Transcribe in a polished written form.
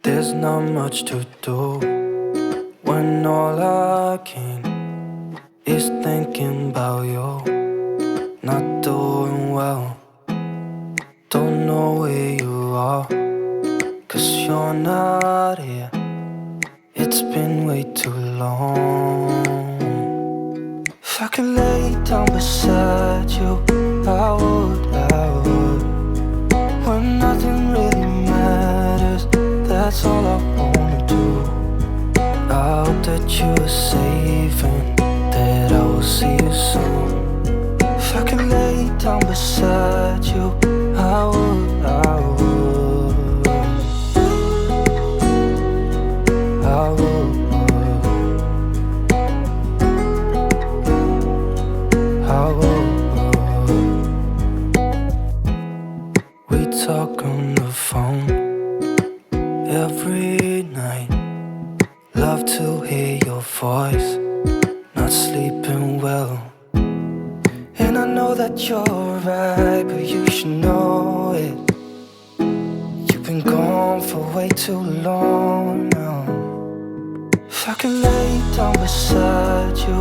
There's not much to do when all I can is thinking about you. Not doing well, don't know where you are, 'cause you're not here. It's been way too long. If I could lay down beside you, I would. When nothing really matters, that's all I wanna do. I hope that you are safe and that I will see you soon. If I could lay down beside you, I would. I would. We talk on the phone every night. Love to hear your voice. Not sleeping well, and I know that you're right, but you should know it. You've been gone for way too long now. If I could lay down beside you,